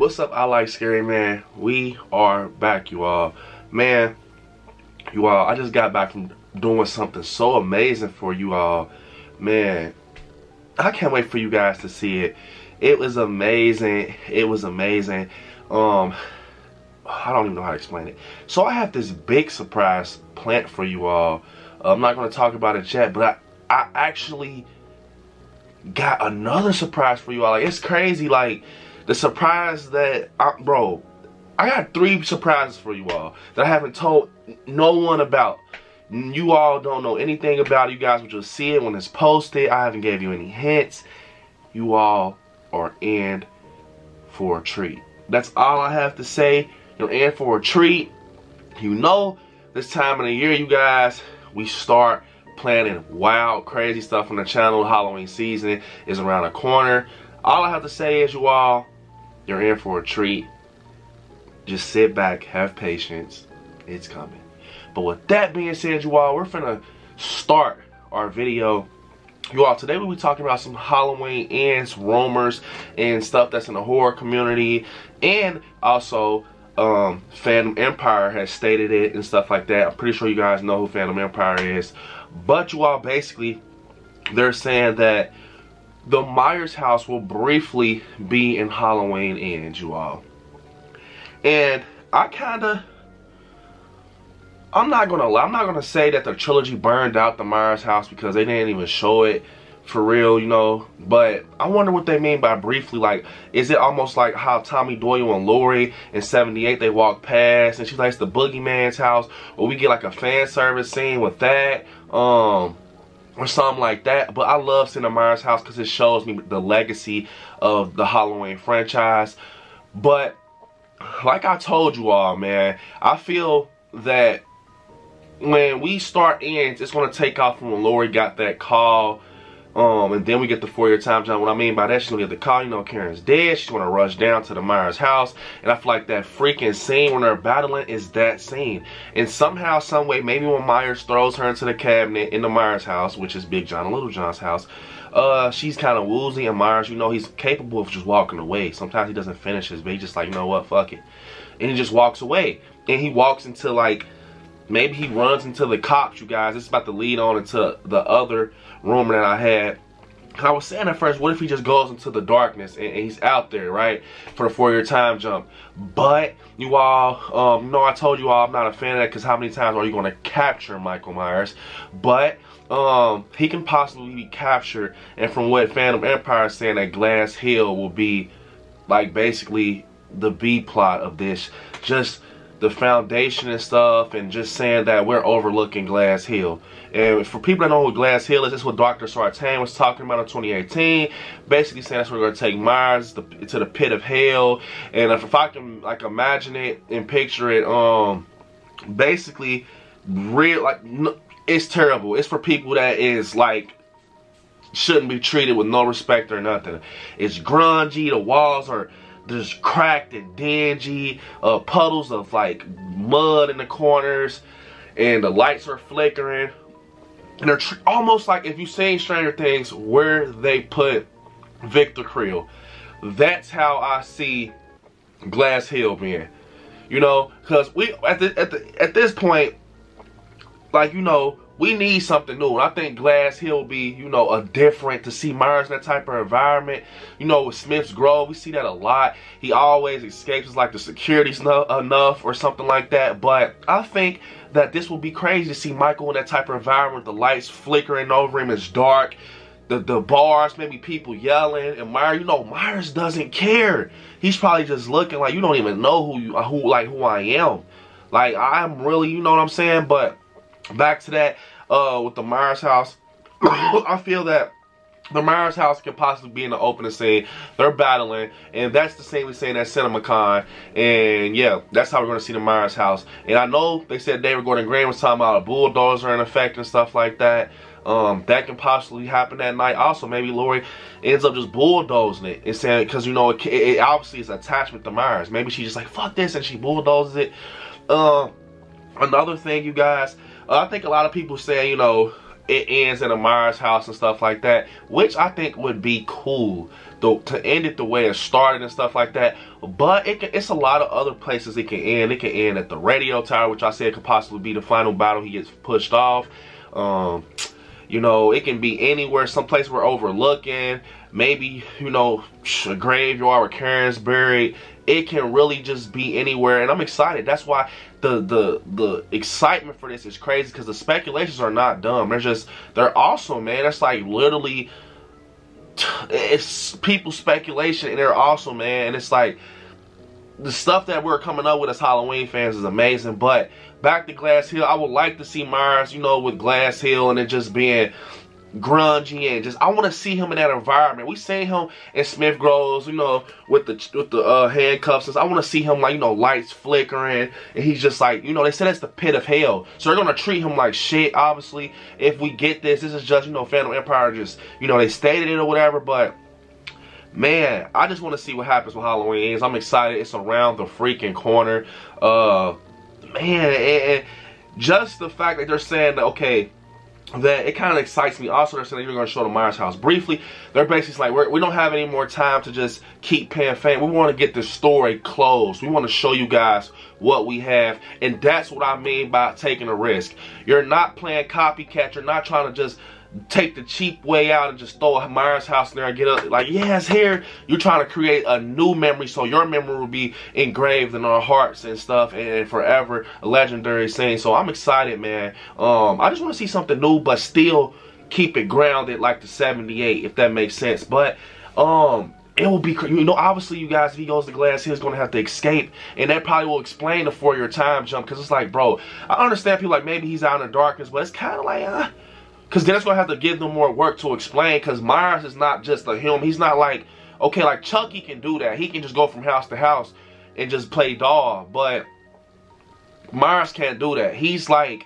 What's up, I Like Scary Man? We are back, you all. Man, you all, I just got back from doing something so amazing for you all. Man, I can't wait for you guys to see it. It was amazing. It was amazing. I don't even know how to explain it. So I have this big surprise planned for you all. I'm not going to talk about it yet, but I actually got another surprise for you all. Like, it's crazy. Like, the surprise that, bro, I got 3 surprises for you all that I haven't told no one about. You all don't know anything about it. You guys will just see it when it's posted. I haven't gave you any hints. You all are in for a treat. That's all I have to say. You're in for a treat. You know, this time of the year, you guys, we start planning wild, crazy stuff on the channel. Halloween season is around the corner. All I have to say is, you all, you're in for a treat. Just sit back, have patience. It's coming. But with that being said, you all, we're finna start our video. You all, today we'll be talking about some Halloween ends, rumors, and stuff that's in the horror community. And also, Phantom Empire has stated it and stuff like that. I'm pretty sure you guys know who Phantom Empire is. But you all, basically, they're saying that the Myers house will briefly be in Halloween Ends, you all. And I'm not gonna lie, I'm not gonna say that the trilogy burned out the Myers house because they didn't even show it for real, you know. But I wonder what they mean by briefly. Like, is it almost like how Tommy Doyle and Lori in '78 they walk past and she's like, it's the boogeyman's house, or we get like a fan service scene with that, or something like that. But I love seeing the Myers house because it shows me the legacy of the Halloween franchise. But like I told you all, man, I feel that when we start Ends, it's going to take off from when Lori got that call. And then we get the 4-year time jump. What I mean by that, she's going to get the call, you know, Karen's dead. She's going to rush down to the Myers house. And I feel like that freaking scene when they're battling is that scene. And somehow, some way, maybe when Myers throws her into the cabinet in the Myers house, which is Big John and Little John's house, she's kind of woozy, and Myers, you know, he's capable of just walking away. Sometimes he doesn't finish his, but he's just like, you know what, fuck it. And he just walks away. And he walks into, like, maybe he runs into the cops, you guys. This is about to lead on into the other rumor that I had. I was saying at first, what if he just goes into the darkness and he's out there, right, for the 4-year time jump? But, you all, you know, I told you all I'm not a fan of that because how many times are you going to capture Michael Myers? But he can possibly be captured, and from what Phantom Empire is saying, that Glass Hill will be, like, basically the B plot of this. Just the foundation and stuff, and just saying that we're overlooking Glass Hill. And for people that know what Glass Hill is, this is what Dr. Sartain was talking about in 2018. Basically saying that's where we're going to take Myers to the pit of hell. And if I can, like, imagine it and picture it, basically, real, like, it's terrible. It's for people that is, like, shouldn't be treated with no respect or nothing. It's grungy. The walls are just cracked and dingy, puddles of like mud in the corners, and the lights are flickering, and they're almost like if you've seen Stranger Things where they put Victor Creel. That's how I see Glass Hill being, you know, because we at this point, like, you know, we need something new. And I think Glass Hill will be, you know, a different, to see Myers in that type of environment. You know, with Smith's Grove, we see that a lot. He always escapes, it's like the security's not enough or something like that. But I think that this will be crazy to see Michael in that type of environment. The lights flickering over him, it's dark. The bars, maybe people yelling. And Myers, you know, Myers doesn't care. He's probably just looking like, you don't even know who I am. Like, I'm really, you know what I'm saying? But back to that, with the Myers house, I feel that the Myers house could possibly be in the opening scene. They're battling, and that's the same we saying at CinemaCon. And yeah, that's how we're going to see the Myers house. And I know they said David Gordon Green was talking about a bulldozer in effect and stuff like that. That can possibly happen that night. Also, maybe Lori ends up just bulldozing it and saying, because, you know, it obviously is attachment to Myers. Maybe she's just like, fuck this, and she bulldozes it. Another thing, you guys, I think a lot of people say, you know, it ends in a Myers house and stuff like that, which I think would be cool though, to end it the way it started and stuff like that. But it's a lot of other places it can end. It can end at the radio tower, which I said could possibly be the final battle. He gets pushed off. You know, it can be anywhere, someplace we're overlooking, maybe, you know, a graveyard where Karen's buried. It can really just be anywhere, and I'm excited. That's why the excitement for this is crazy, because the speculations are not dumb. They're awesome, man. It's like literally, it's people's speculation, and they're awesome, man. And it's like, the stuff that we're coming up with as Halloween fans is amazing. But back to Glass Hill, I would like to see Myers, you know, with Glass Hill and it just being grungy, and just I want to see him in that environment. We seen him in Smith Groves, you know, with the handcuffs. I want to see him, like, you know, lights flickering, and he's just like, you know, they said it's the pit of hell, so they're gonna treat him like shit. Obviously, if we get this is just, you know, Phantom Empire, just, you know, they stated it or whatever. But man, I just want to see what happens with Halloween Ends. I'm excited. It's around the freaking corner. Man, and just the fact that they're saying that, okay, that it kind of excites me. Also, they're saying they're going to show the Myers house briefly. They're basically like, we don't have any more time to just keep paying fans. We want to get this story closed. We want to show you guys what we have, and that's what I mean by taking a risk. You're not playing copycat. You're not trying to just take the cheap way out and just throw a Myers house in there and get up like, yeah, it's here. You're trying to create a new memory, so your memory will be engraved in our hearts and stuff, and forever a legendary scene. So I'm excited, man. I just want to see something new, but still keep it grounded like the 78, if that makes sense. But it will be, you know, obviously, you guys, if he goes to Glass Hill, he's going to have to escape, and that probably will explain the 4-year time jump, because it's like, bro, I understand people like maybe he's out in the darkness, but it's kind of like, because then it's going to have to give them more work to explain, because Myers is not just a him. He's not like, okay, like Chucky can do that. He can just go from house to house and just play doll. But Myers can't do that. He's like,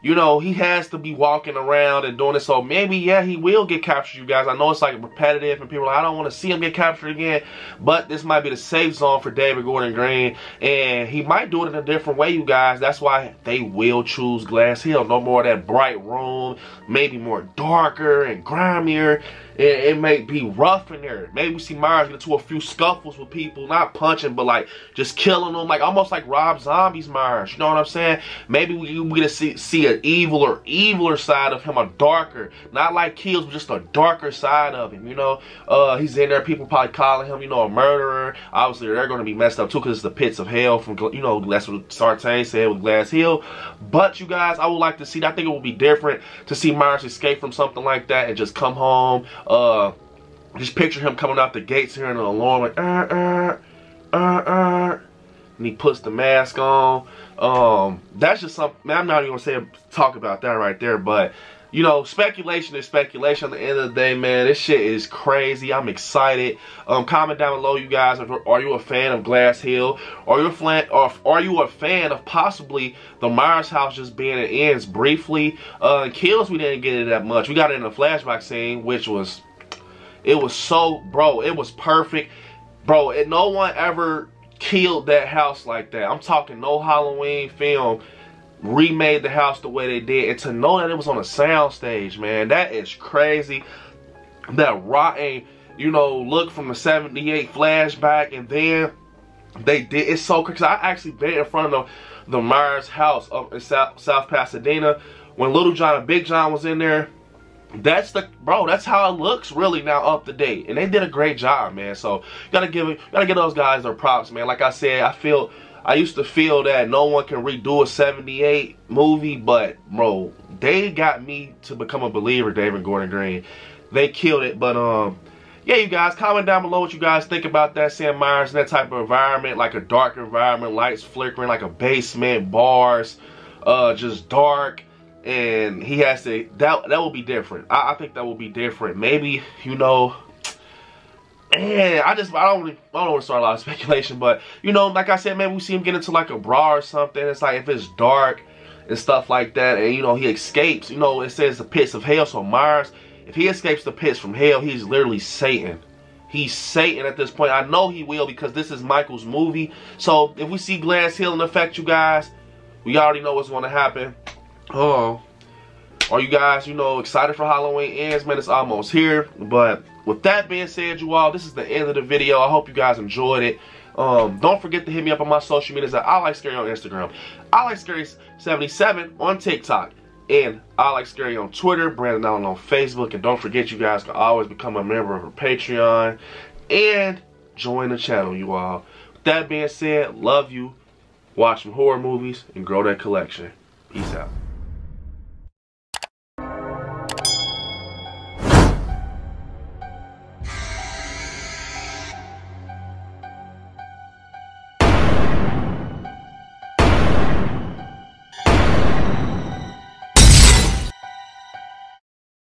you know, he has to be walking around and doing it. So maybe, yeah, he will get captured, you guys. I know it's like repetitive and people are like, I don't want to see him get captured again. But this might be the safe zone for David Gordon Green. And he might do it in a different way, you guys. That's why they will choose Glass Hill. No more of that bright room. Maybe more darker and grimier. It may be rough in there. Maybe we see Myers get into a few scuffles with people. Not punching, but like just killing them. Like almost like Rob Zombie's Myers. You know what I'm saying? Maybe we get to see an eviler side of him. A darker. Not like kills, but just a darker side of him. You know? He's in there. People probably calling him, you know, a murderer. Obviously, they're going to be messed up too, because it's the pits of hell from, you know, that's what Sartain said with Glass Hill. But you guys, I would like to see that. I think it would be different to see Myers escape from something like that and just come home. Just picture him coming out the gates here in an alarm, like, and he puts the mask on. That's just something, man, I'm not even gonna talk about that right there, but you know, speculation is speculation. At the end of the day, man, this shit is crazy. I'm excited. Comment down below, you guys. Are you a fan of Glass Hill? Are you a fan of possibly the Myers house just being it ends briefly? Kills, we didn't get it that much. We got it in a flashback scene, which was, it was so, bro, it was perfect, bro. No one ever killed that house like that. I'm talking no Halloween film remade the house the way they did, and to know that it was on a sound stage, man, that is crazy. That rotten, you know, look from the 78 flashback, and then they did, it's so crazy. I actually been in front of the Myers house up in South Pasadena when Little John and Big John was in there. That's the, bro, that's how it looks really now, up to date, and they did a great job, man. So gotta give those guys their props, man. Like I said, I used to feel that no one can redo a 78 movie, but bro, they got me to become a believer, David Gordon Green. They killed it. But yeah, you guys, comment down below what you guys think about that, Sam Myers in that type of environment, like a dark environment, lights flickering, like a basement, bars, just dark, and he has to, that will be different. I think that will be different. Maybe, you know, and I don't want to start a lot of speculation, but you know, like I said, maybe we see him get into like a bra or something. It's like if it's dark and stuff like that, and you know, he escapes. You know, it says the pits of hell. So Myers, if he escapes the pits from hell, he's literally Satan. He's Satan at this point. I know he will, because this is Michael's movie. So if we see Glass Hill in effect, you guys, we already know what's going to happen. Oh, Are you guys, you know, excited for Halloween ends? Man, it's almost here. But with that being said, you all, this is the end of the video. I hope you guys enjoyed it. Don't forget to hit me up on my social medias at I Like Scary on Instagram, I Like Scary 77 on TikTok, and I Like Scary on Twitter, Brandon Allen on Facebook. And don't forget, you guys can always become a member of our Patreon and join the channel, you all. With that being said, love you, watch some horror movies, and grow that collection. Peace out.